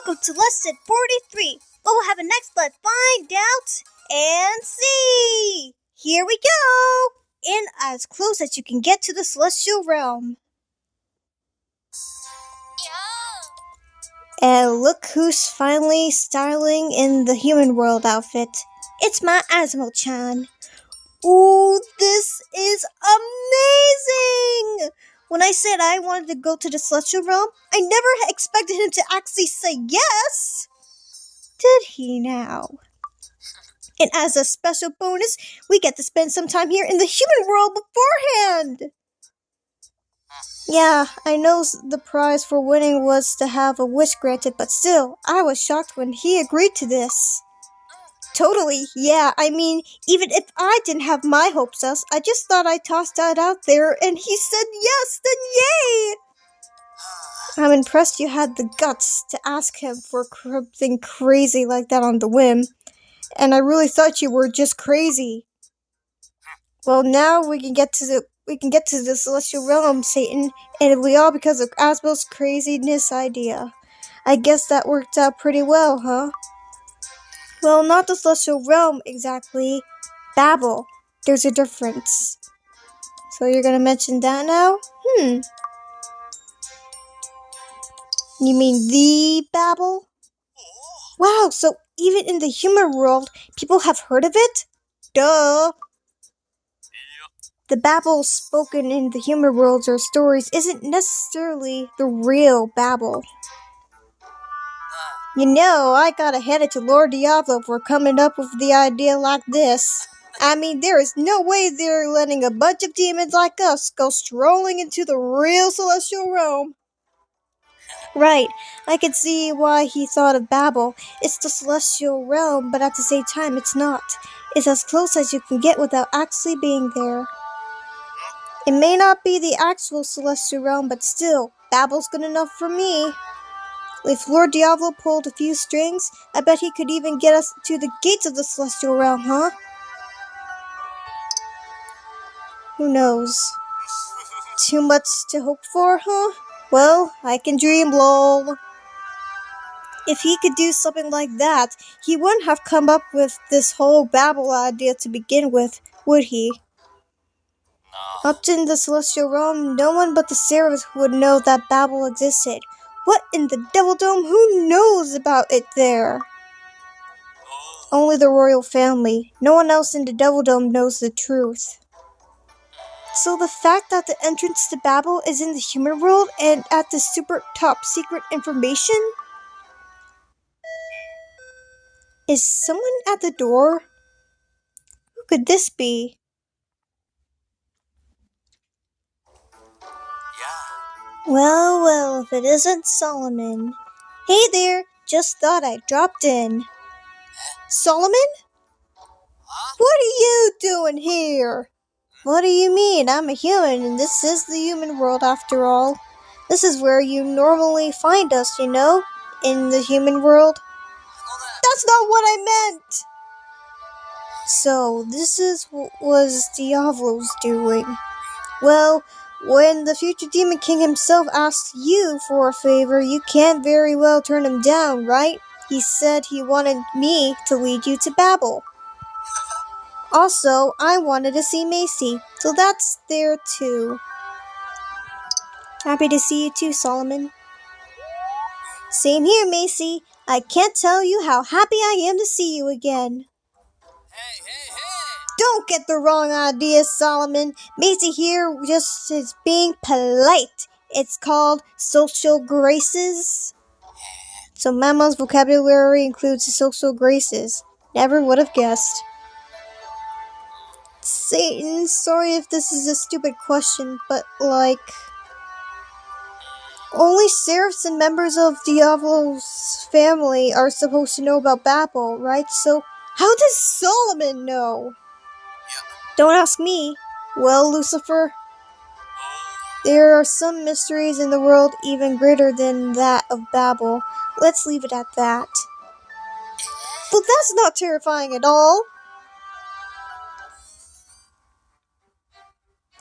welcome to lesson 43. What will happen next? Let's find out and see. Here we go. In as close as you can get to the celestial realm. And look who's finally styling in the human world outfit. It's my Asmo-chan. Ooh, this is amazing! When I said I wanted to go to the celestial realm, I never expected him to actually say yes. Did he now? And as a special bonus, we get to spend some time here in the human world beforehand. Yeah, I know the prize for winning was to have a wish granted, but still, I was shocked when he agreed to this. Totally, yeah, I mean, even if I didn't have my hopes up, I just thought I tossed that out there, and he said yes, then yay! I'm impressed you had the guts to ask him for something crazy like that on the whim, and I really thought you were just crazy. Well, now we can get to the celestial realm, Satan, and it'll be all because of Asmo's craziness idea. I guess that worked out pretty well, huh? Well, not the celestial realm exactly. Babel. There's a difference. So you're gonna mention that now? You mean the Babel? Wow, so even in the human world, people have heard of it? Duh! The Babel spoken in the human worlds or stories isn't necessarily the real Babel. You know, I gotta hand it to Lord Diablo for coming up with the idea like this. I mean, there is no way they're letting a bunch of demons like us go strolling into the real celestial realm. Right, I can see why he thought of Babel. It's the celestial realm, but at the same time, it's not. It's as close as you can get without actually being there. It may not be the actual celestial realm, but still, Babel's good enough for me. If Lord Diablo pulled a few strings, I bet he could even get us to the gates of the celestial realm, huh? Who knows? Too much to hope for, huh? Well, I can dream, lol. If he could do something like that, he wouldn't have come up with this whole Babel idea to begin with, would he? Up in the celestial realm, no one but the seraphs would know that Babel existed. What in the Devil Dome? Who knows about it there? Only the royal family. No one else in the Devil Dome knows the truth. So the fact that the entrance to Babel is in the human world and at the super top secret information? Is someone at the door? Who could this be? Well, if it isn't Solomon. Hey there, just thought I dropped in. Solomon? What are you doing here? What do you mean? I'm a human, and this is the human world after all. This is where you normally find us, you know? In the human world. That's not what I meant! So, this is what was Diablo's doing. Well, when the future Demon King himself asks you for a favor, you can't very well turn him down, right? He said he wanted me to lead you to Babel. Also, I wanted to see Macy, so that's there too. Happy to see you too, Solomon. Same here, Macy. I can't tell you how happy I am to see you again. Hey! Don't get the wrong idea, Solomon. Macy here just is being polite. It's called social graces. So Mama's vocabulary includes social graces. Never would have guessed. Satan, sorry if this is a stupid question, but only seraphs and members of Diablo's family are supposed to know about Babel, right? So how does Solomon know? Don't ask me. Well, Lucifer, there are some mysteries in the world even greater than that of Babel. Let's leave it at that. But that's not terrifying at all.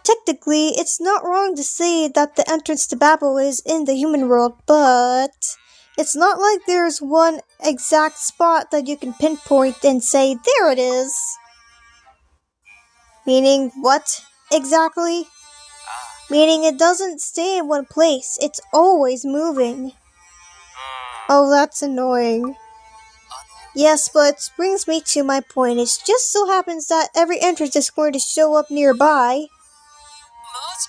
Technically, it's not wrong to say that the entrance to Babel is in the human world, but It's not like there's one exact spot that you can pinpoint and say, there it is. Meaning what exactly? Meaning it doesn't stay in one place, it's always moving. Oh, that's annoying. Yes, but brings me to my point. It just so happens that every entrance is going to show up nearby.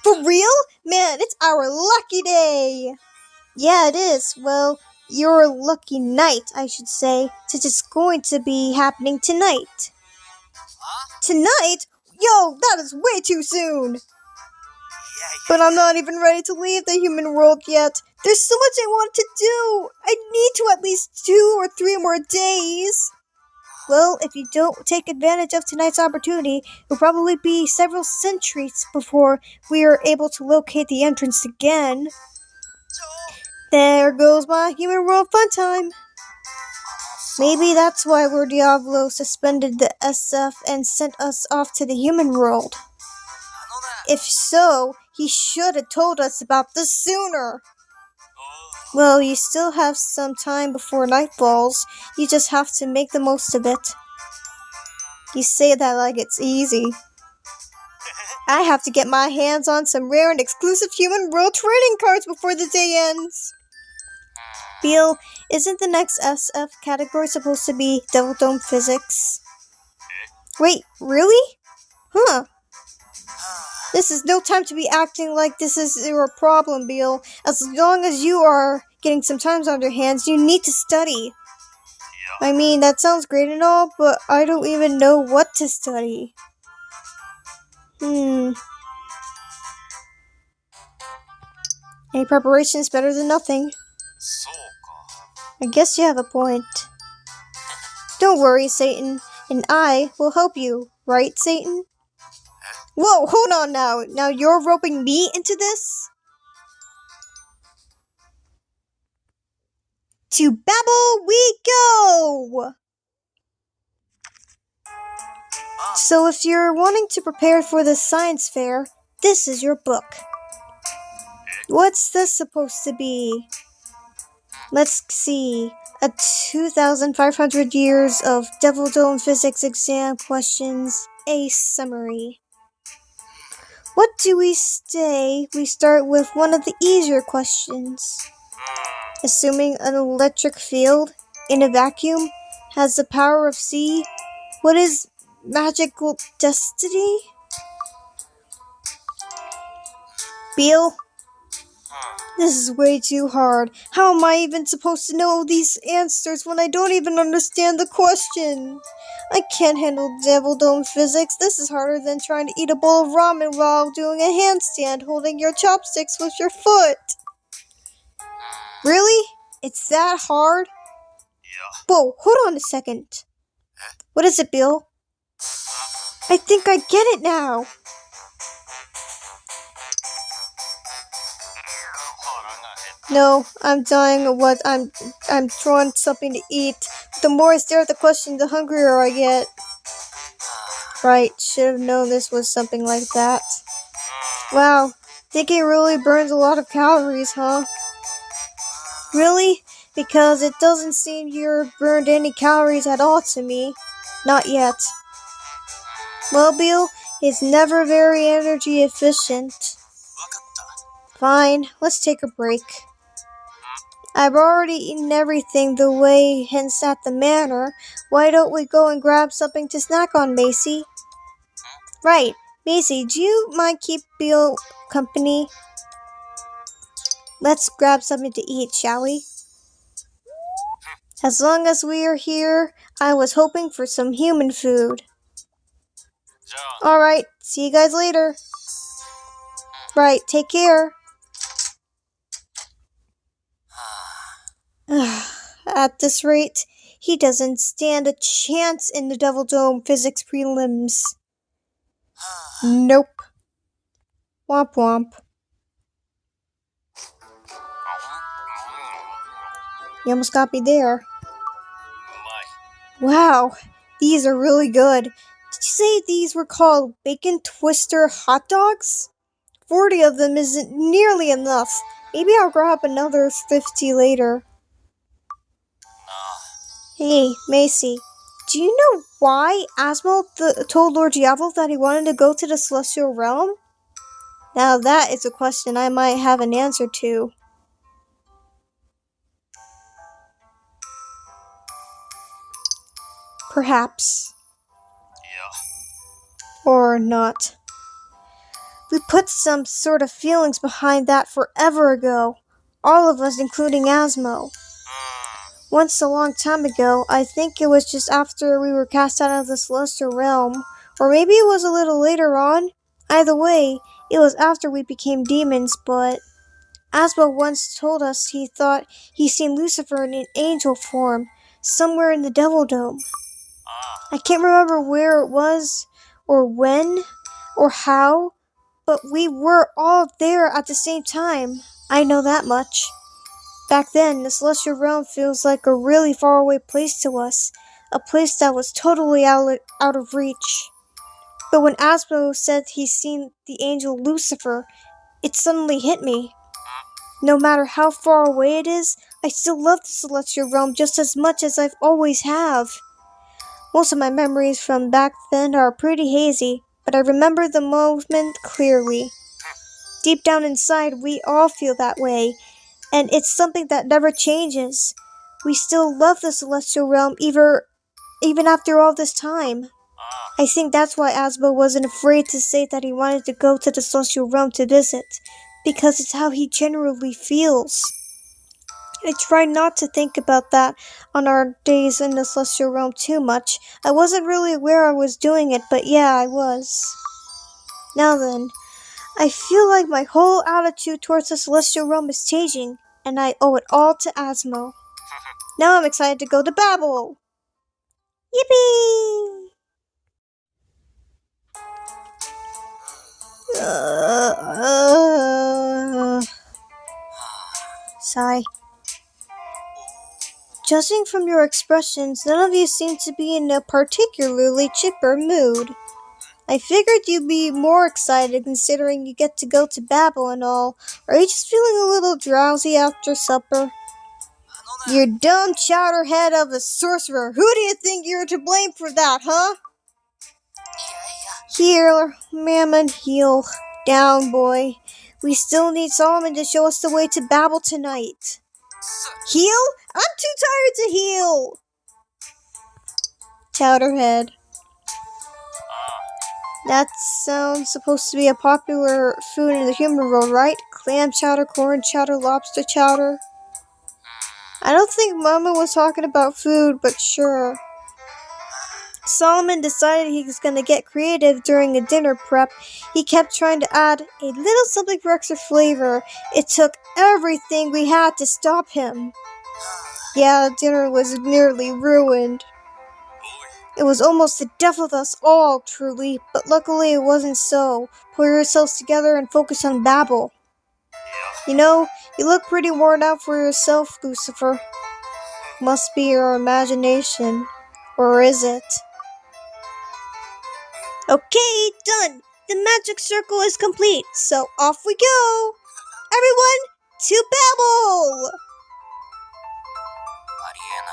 For real? Man, it's our lucky day! Yeah, it is. Well, your lucky night, I should say, since it's going to be happening tonight. Tonight? Yo, that is way too soon! But I'm not even ready to leave the human world yet. There's so much I want to do! I need to at least 2 or 3 more days! Well, if you don't take advantage of tonight's opportunity, it'll probably be several centuries before we are able to locate the entrance again. There goes my human world fun time. Maybe that's why Lord Diablo suspended the SF and sent us off to the human world. If so, he should have told us about this sooner. Well, you still have some time before night falls. You just have to make the most of it. You say that like it's easy. I have to get my hands on some rare and exclusive human world trading cards before the day ends. Bill, isn't the next SF category supposed to be Devil Dome Physics? Wait, really? Huh. This is no time to be acting like this is your problem, Bill. As long as you are getting some time on your hands, you need to study. I mean, that sounds great and all, but I don't even know what to study. Any preparation is better than nothing. I guess you have a point. Don't worry, Satan, and I will help you, right, Satan? Whoa, hold on now. Now you're roping me into this? To Babel we go! So if you're wanting to prepare for the science fair, this is your book. What's this supposed to be? Let's see. A 2,500 years of Devil Dome Physics exam questions, a summary. What do we say? We start with one of the easier questions. Assuming an electric field in a vacuum has the power of C, what is magical destiny? Beal? This is way too hard. How am I even supposed to know these answers when I don't even understand the question? I can't handle Devil Dome Physics. This is harder than trying to eat a bowl of ramen while doing a handstand holding your chopsticks with your foot. Really? It's that hard? Whoa, hold on a second. What is it, Bill? I think I get it now. No, I'm dying of what I'm trying something to eat. The more I stare at the question, the hungrier I get. Right, should have known this was something like that. Wow, thinking really burns a lot of calories, huh? Really? Because it doesn't seem you've burned any calories at all to me. Not yet. Well, Bill, it's never very energy efficient. Fine, let's take a break. I've already eaten everything the way hints at the manor. Why don't we go and grab something to snack on, Macy? Right. Macy, do you mind keep Bill company? Let's grab something to eat, shall we? As long as we are here, I was hoping for some human food. Alright, see you guys later. Right, take care. At this rate, he doesn't stand a chance in the Devil Dome Physics prelims. Nope. Womp womp. You almost got me there. Wow, these are really good. Did you say these were called bacon twister hot dogs? 40 of them isn't nearly enough. Maybe I'll grab another 50 later. Hey, Macy, do you know why Asmo told Lord Diablo that he wanted to go to the Celestial Realm? Now that is a question I might have an answer to. Perhaps. Or not. We put some sort of feelings behind that forever ago. All of us, including Asmo. Once a long time ago, I think it was just after we were cast out of the Celestial Realm. Or maybe it was a little later on. Either way, it was after we became demons, but Asmo once told us he thought he seen Lucifer in an angel form, somewhere in the Devil Dome. I can't remember where it was, or when, or how, but we were all there at the same time. I know that much. Back then, the Celestial Realm feels like a really faraway place to us, a place that was totally out of reach. But when Asmo said he's seen the angel Lucifer, it suddenly hit me. No matter how far away it is, I still love the Celestial Realm just as much as I've always have. Most of my memories from back then are pretty hazy, but I remember the moment clearly. Deep down inside, we all feel that way, and it's something that never changes. We still love the Celestial Realm even after all this time. I think that's why Asmo wasn't afraid to say that he wanted to go to the Celestial Realm to visit, because it's how he generally feels. I try not to think about that on our days in the Celestial Realm too much. I wasn't really aware I was doing it, but yeah, I was. Now then, I feel like my whole attitude towards the Celestial Realm is changing, and I owe it all to Asmo. Now I'm excited to go to Babel! Yippee! Sigh. Judging from your expressions, none of you seem to be in a particularly chipper mood. I figured you'd be more excited considering you get to go to Babel and all. Are you just feeling a little drowsy after supper? You dumb chowderhead of a sorcerer! Who do you think you're to blame for that, huh? Here, Mammon, heal. Down, boy. We still need Solomon to show us the way to Babel tonight. Heal? I'm too tired to heal! Chowderhead. That sounds supposed to be a popular food in the human world, right? Clam chowder, corn chowder, lobster chowder. I don't think Mama was talking about food, but sure. Solomon decided he was going to get creative during a dinner prep. He kept trying to add a little something for extra flavor. It took everything we had to stop him. Yeah, dinner was nearly ruined. It was almost the death of us all, truly, but luckily it wasn't so. Pull yourselves together and focus on Babel. You know, you look pretty worn out for yourself, Lucifer. Must be your imagination. Or is it? Okay, done! The magic circle is complete, so off we go! Everyone, to Babel!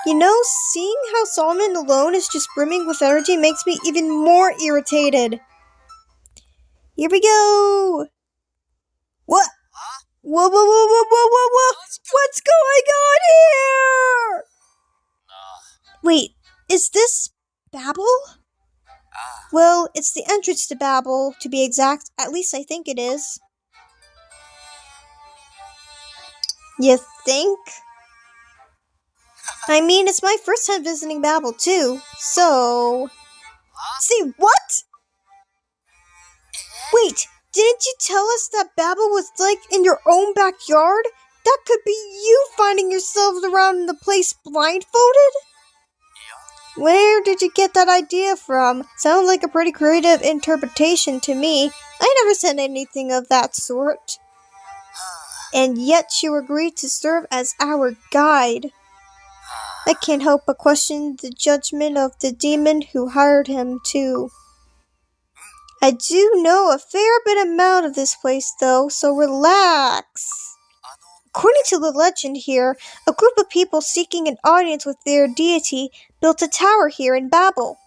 You know, seeing how Solomon alone is just brimming with energy makes me even more irritated. Here we go! What? Whoa! What's going on here? Wait, is this Babel? Well, it's the entrance to Babel, to be exact. At least I think it is. You think? I mean, it's my first time visiting Babel, too. So... Say what? Wait, didn't you tell us that Babel was like in your own backyard? That could be you finding yourselves around the place blindfolded? Where did you get that idea from? Sounds like a pretty creative interpretation to me. I never said anything of that sort. And yet you agreed to serve as our guide. I can't help but question the judgment of the demon who hired him, too. I do know a fair bit amount of this place, though, so relax. According to the legend here, a group of people seeking an audience with their deity built a tower here in Babel.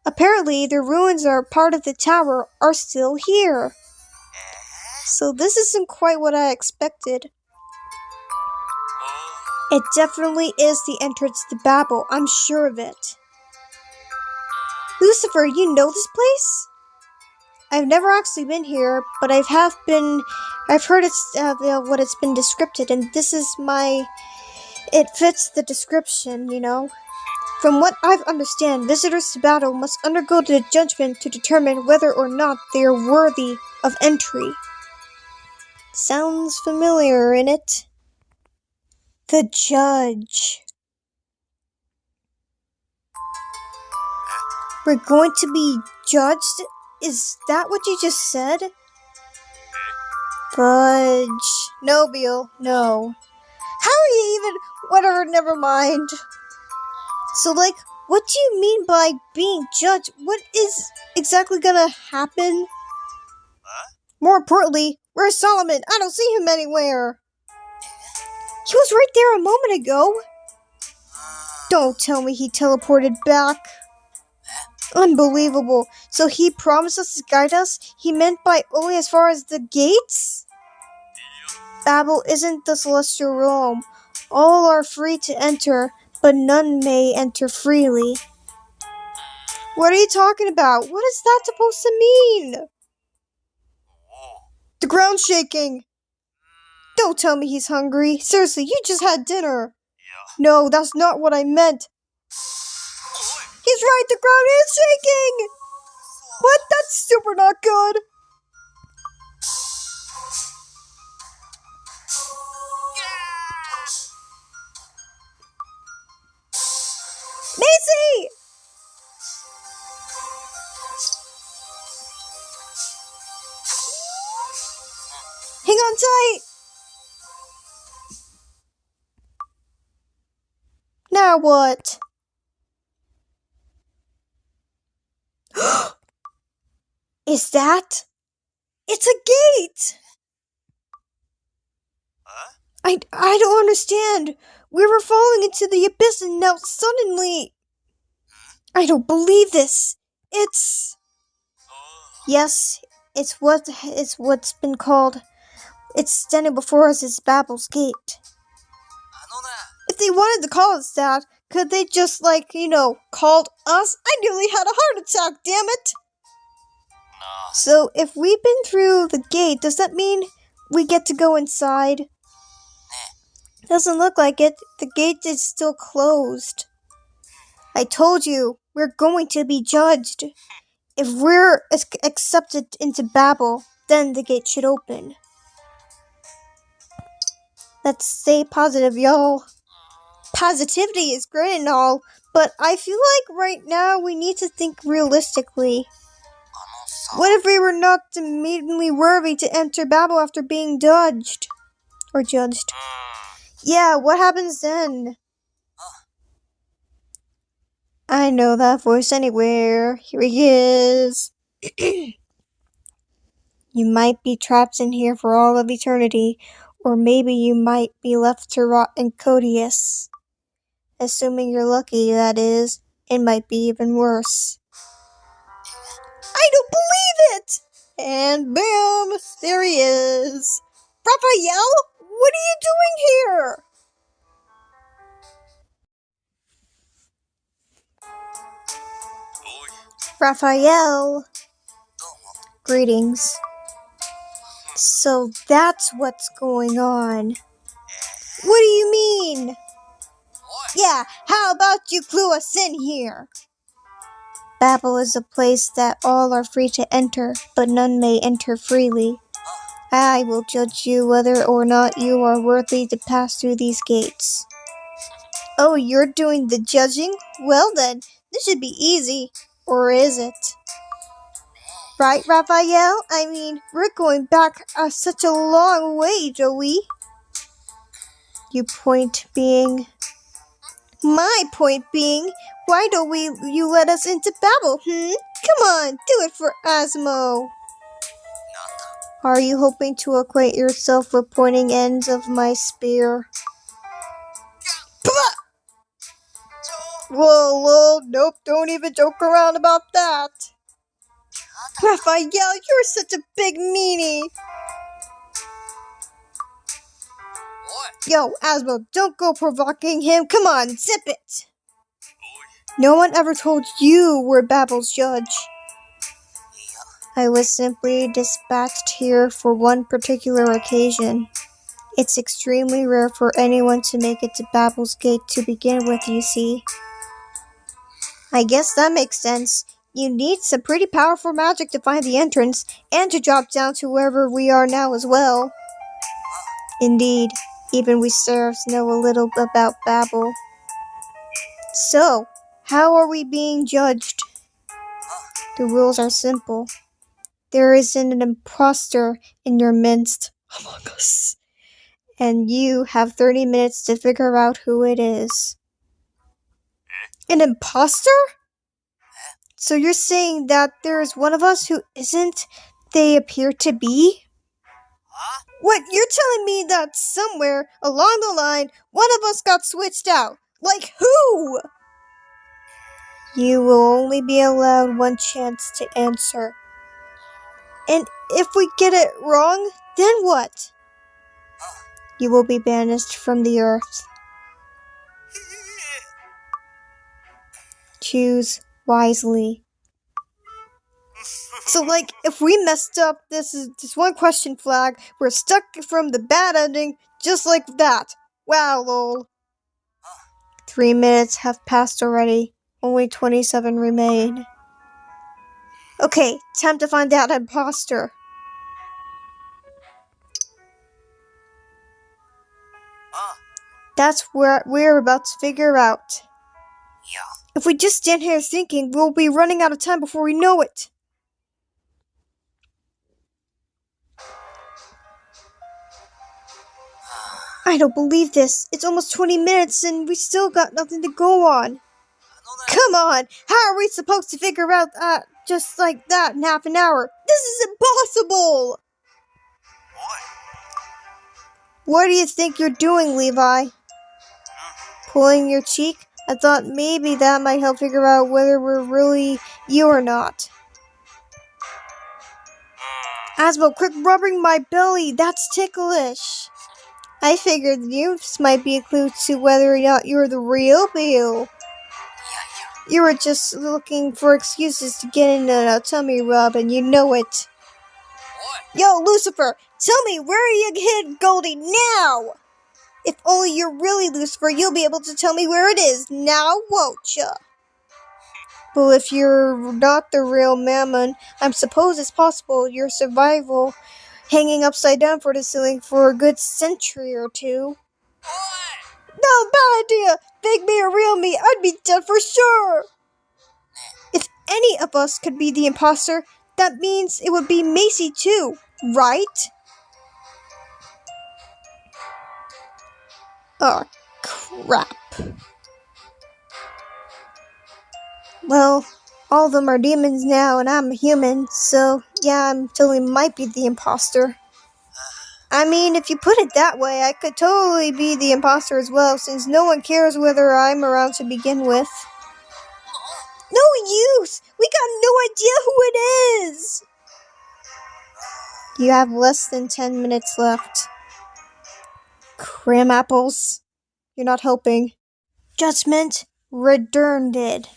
Apparently, the ruins are part of the tower are still here. So this isn't quite what I expected. It definitely is the entrance to Babel, I'm sure of it. Lucifer, you know this place? I've never actually been here, but I've heard it's what it's been described, and this is it fits the description, you know. From what I understand, visitors to Babel must undergo the judgment to determine whether or not they are worthy of entry. Sounds familiar, innit? The judge. We're going to be judged? Is that what you just said? Fudge. No, Beal. No. How are you even... Whatever, never mind. So, like, what do you mean by being judged? What is exactly gonna happen? More importantly, where's Solomon? I don't see him anywhere. He was right there a moment ago. Don't tell me he teleported back. Unbelievable. So he promised us to guide us? He meant by only as far as the gates? Babel isn't the celestial realm. All are free to enter, but none may enter freely. What are you talking about? What is that supposed to mean? The ground's shaking. Don't tell me he's hungry. Seriously, you just had dinner. No, that's not what I meant. He's right, the ground is shaking! What? That's super not good. Macy! Hang on tight! Now what? Is that? It's a gate! I don't understand. We were falling into the abyss and now suddenly... I don't believe this. Yes, it's what's been called... It's standing before us as Babel's gate. If they wanted to call us that, could they just, called us? I nearly had a heart attack, damn it! So, if we've been through the gate, does that mean we get to go inside? Doesn't look like it. The gate is still closed. I told you, we're going to be judged. If we're accepted into Babel, then the gate should open. Let's stay positive, y'all. Positivity is great and all, but I feel like right now we need to think realistically. What if we were not immediately worthy to enter Babel after being judged? Or judged. Yeah, what happens then? I know that voice anywhere. Here he is. You might be trapped in here for all of eternity, or maybe you might be left to rot in Codius. Assuming you're lucky, that is. It might be even worse. I don't believe it! And bam! There he is. Raphael? What are you doing here? Raphael. Greetings. So that's what's going on. What do you mean? Yeah, how about you clue us in here? Babel is a place that all are free to enter, but none may enter freely. I will judge you whether or not you are worthy to pass through these gates. Oh, you're doing the judging? Well then, this should be easy. Or is it? Right, Raphael? I mean, we're going back such a long way, Joey. Your point being... My point being, why don't you let us into Babel, Come on, do it for Asmo. Are you hoping to acquaint yourself with pointing ends of my spear? Whoa, nope, don't even joke around about that. Raphael, you're such a big meanie. Yo, Asmo, don't go provoking him. Come on, zip it. No one ever told you we're Babel's judge. I was simply dispatched here for one particular occasion. It's extremely rare for anyone to make it to Babel's gate to begin with, you see. I guess that makes sense. You need some pretty powerful magic to find the entrance, and to drop down to wherever we are now as well. Indeed, even we serfs know a little about Babel. So, how are we being judged? The rules are simple. There is an impostor in your midst, among us, and you have 30 minutes to figure out who it is. An impostor? So you're saying that there is one of us who isn't they appear to be? What, you're telling me that somewhere along the line, one of us got switched out? Like who? You will only be allowed one chance to answer. And if we get it wrong, then what? You will be banished from the earth. Choose wisely. So, like, if we messed up, this is just one question flag. We're stuck from the bad ending, just like that. Wow, lol. 3 minutes have passed already. Only 27 remain. Okay, time to find that imposter. That's what we're about to figure out. If we just stand here thinking, we'll be running out of time before we know it. I don't believe this. It's almost 20 minutes and we still got nothing to go on. Come on! How are we supposed to figure out that just like that in half an hour? This is impossible! What do you think you're doing, Levi? Pulling your cheek? I thought maybe that might help figure out whether we're really you or not. Asmo, quit rubbing my belly! That's ticklish! I figured this might be a clue to whether or not you're the real Bill. You were just looking for excuses to get in a tummy rub, and you know it. Yo, Lucifer, tell me where you hid Goldie now! If only you're really Lucifer, you'll be able to tell me where it is now, won't ya? Well, if you're not the real Mammon, I suppose it's possible your survival hanging upside down for the ceiling for a good century or two. No, bad idea! Fake me or real me, I'd be dead for sure! If any of us could be the imposter, that means it would be Macy too, right? Oh, crap. Well, all of them are demons now, and I'm a human, so yeah, I totally might be the imposter. I mean, if you put it that way, I could totally be the imposter as well, since no one cares whether I'm around to begin with. No use! We got no idea who it is! You have less than 10 minutes left. Cram apples. You're not helping. Judgment returned.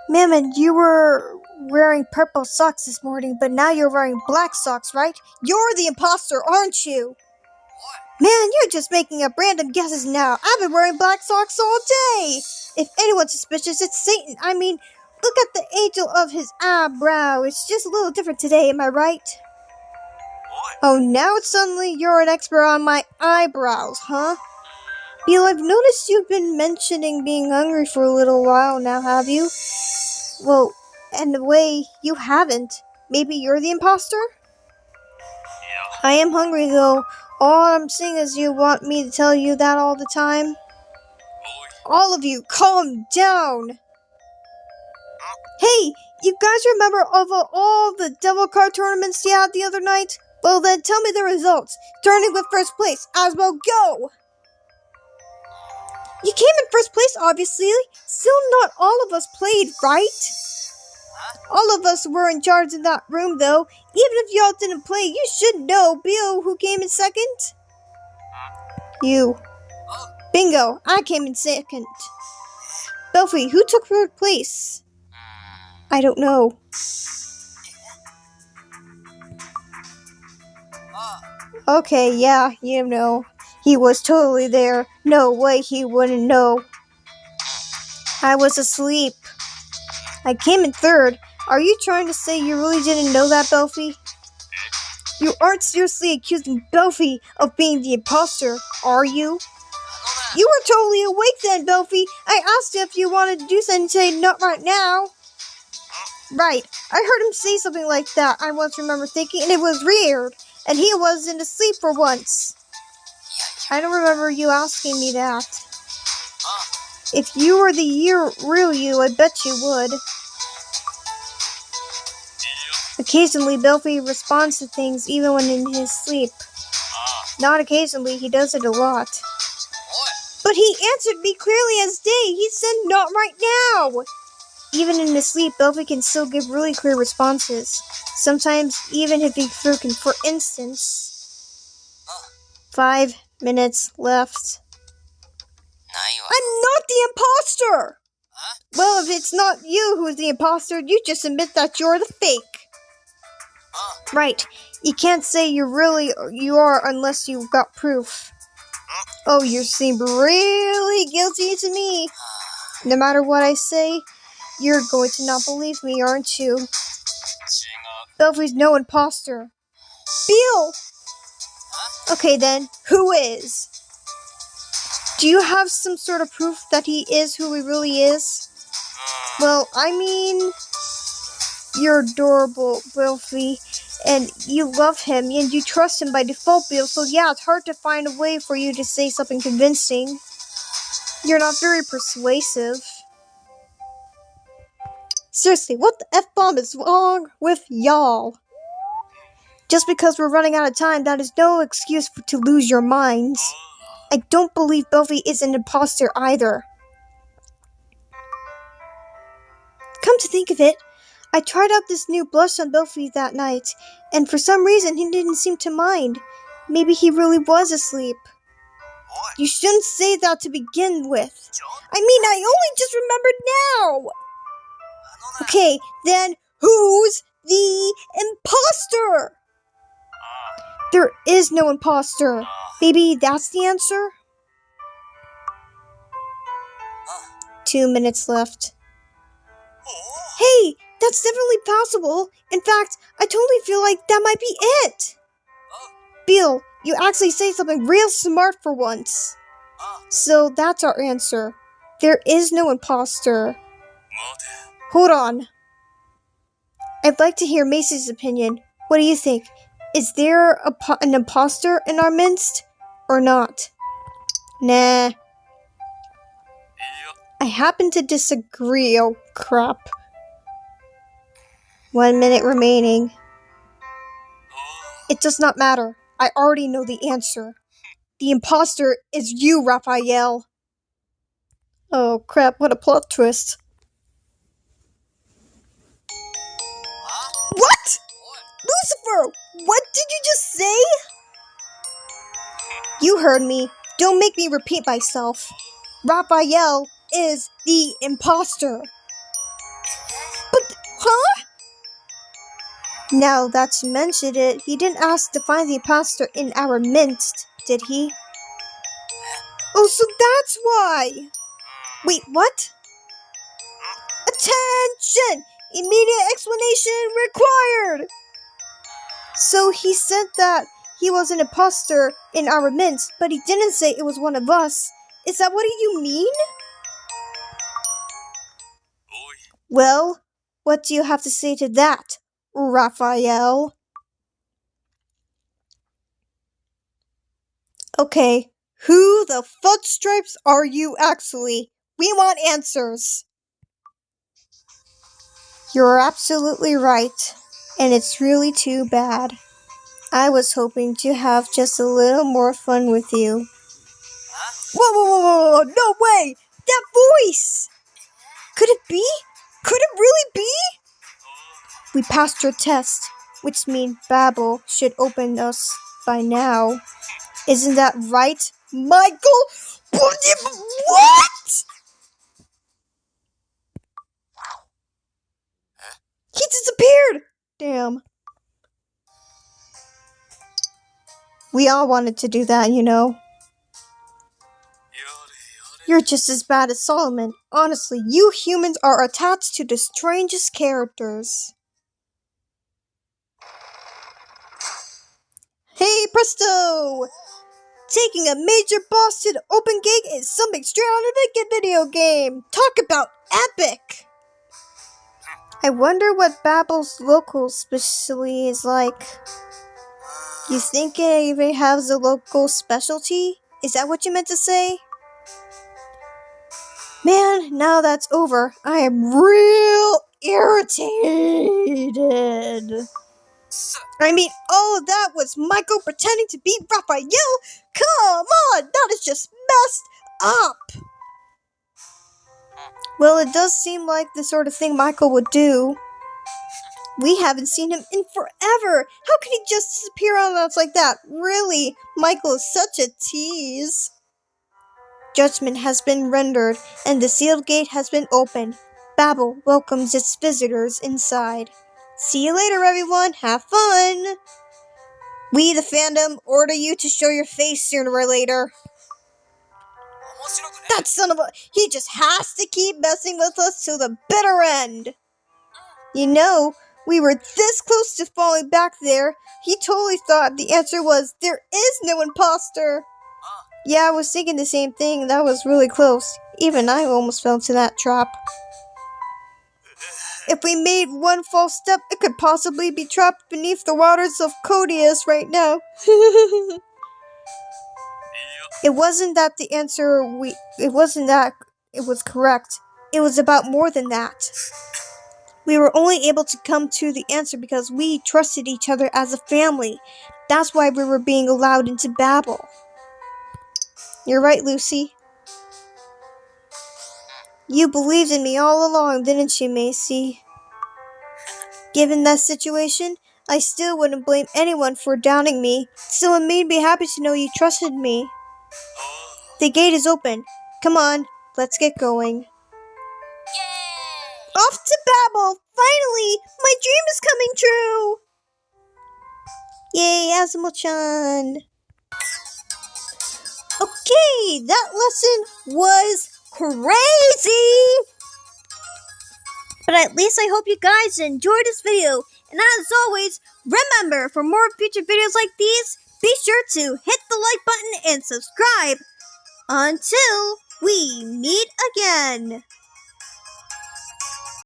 Mammon, you were wearing purple socks this morning, but now you're wearing black socks, right? You're the imposter, aren't you? Man, you're just making up random guesses now. I've been wearing black socks all day. If anyone's suspicious, it's Satan. I mean, look at the angel of his eyebrow. It's just a little different today, am I right? Oh, now it's suddenly you're an expert on my eyebrows, huh? Beal, I've noticed you've been mentioning being hungry for a little while now, have you? Well, in a way, you haven't. Maybe you're the imposter? I am hungry, though. All I'm saying is you want me to tell you that all the time? All of you, calm down! Hey, You guys remember of all the devil card tournaments you had the other night? Well then, tell me the results. Starting with first place. Asmo, go! You came in first place, obviously. Still not all of us played, right? All of us were in charge in that room, though. Even if y'all didn't play, you should know. Bill, who came in second? You. Bingo, I came in second. Belfry, who took third place? I don't know. Okay, yeah, you know. He was totally there. No way he wouldn't know. I was asleep. I came in third. Are you trying to say you really didn't know that, Belfry? You aren't seriously accusing Belfry of being the imposter, are you? You were totally awake then, Belfry. I asked you if you wanted to do something and say, not right now. Right, I heard him say something like that, I once remember thinking, and it was weird. And he wasn't asleep for once. I don't remember you asking me that. If you were the real you, I bet you would. Occasionally, Belfry responds to things even when in his sleep. Not occasionally, he does it a lot. But he answered me clearly as day. He said, not right now. Even in his sleep, Belfry can still give really clear responses. Sometimes, even if he's broken. For instance, 5 minutes left. I'm not the imposter! Well, if it's not you who's the imposter, you just admit that you're the fake. Right. You can't say you are unless you've got proof. Oh, you seem really guilty to me. No matter what I say, you're going to not believe me, aren't you? Belfry's no imposter. Bill! Okay then, who is? Do you have some sort of proof that he is who he really is? Well, I mean, you're adorable, Belfry, and you love him, and you trust him by default, Bill, so yeah, it's hard to find a way for you to say something convincing. You're not very persuasive. Seriously, what the F-bomb is wrong with y'all? Just because we're running out of time, that is no excuse to lose your minds. I don't believe Belfry is an imposter either. Come to think of it, I tried out this new blush on Belfry that night, and for some reason he didn't seem to mind. Maybe he really was asleep. You shouldn't say that to begin with. I mean, I only just remembered now! Okay, then who's the imposter? There is no imposter. Maybe that's the answer? 2 minutes left. Hey, that's definitely possible. In fact, I totally feel like that might be it. Bill, you actually say something real smart for once. So that's our answer. There is no imposter. Hold on. I'd like to hear Macy's opinion. What do you think? Is there an imposter in our midst? Or not? Nah. I happen to disagree. Oh, crap. 1 minute remaining. It does not matter. I already know the answer. The imposter is you, Raphael. Oh, crap. What a plot twist. What? Lucifer! What did you just say? You heard me. Don't make me repeat myself. Raphael is the imposter. But, huh? Now that you mentioned it, he didn't ask to find the imposter in our midst, did he? Oh, so that's why. Wait, what? Attention! Immediate explanation required! So he said that he was an imposter in our midst, but he didn't say it was one of us. Is that what you mean? Well, what do you have to say to that, Raphael? Okay, who the fudge stripes are you actually? We want answers. You're absolutely right, and it's really too bad. I was hoping to have just a little more fun with you. Whoa, no way! That voice! Could it be? Could it really be? We passed your test, which means Babel should open us by now. Isn't that right, Michael? What? He disappeared! Damn. We all wanted to do that, you know. You're just as bad as Solomon. Honestly, you humans are attached to the strangest characters. Hey, presto! Taking a major boss to the open gate is something straight out of a video game. Talk about epic! I wonder what Babel's local specialty is like. You think it even has a local specialty? Is that what you meant to say? Man, now that's over, I am real irritated. I mean, all of that was Michael pretending to be Raphael? Come on, that is just messed up. Well, it does seem like the sort of thing Michael would do. We haven't seen him in forever. How could he just disappear on us like that? Really, Michael is such a tease. Judgment has been rendered, and the sealed gate has been opened. Babel welcomes its visitors inside. See you later, everyone. Have fun. We, the fandom, order you to show your face sooner or later. That son of a... He just has to keep messing with us till the bitter end. You know, we were this close to falling back there. He totally thought the answer was, there is no impostor. Yeah, I was thinking the same thing. That was really close. Even I almost fell into that trap. If we made one false step, it could possibly be trapped beneath the waters of Codius right now. It wasn't that the answer it wasn't that it was correct. It was about more than that. We were only able to come to the answer because we trusted each other as a family. That's why we were being allowed into Babel. You're right, Lucy. You believed in me all along, didn't you, Macy? Given that situation, I still wouldn't blame anyone for doubting me. Still, it made me happy to know you trusted me. The gate is open. Come on, let's get going. Yay! Off to Babel! Finally! My dream is coming true! Yay, Azumel-chan! Okay, that lesson was crazy! But at least I hope you guys enjoyed this video. And as always, remember, for more future videos like these, be sure to hit the like button and subscribe. Until we meet again.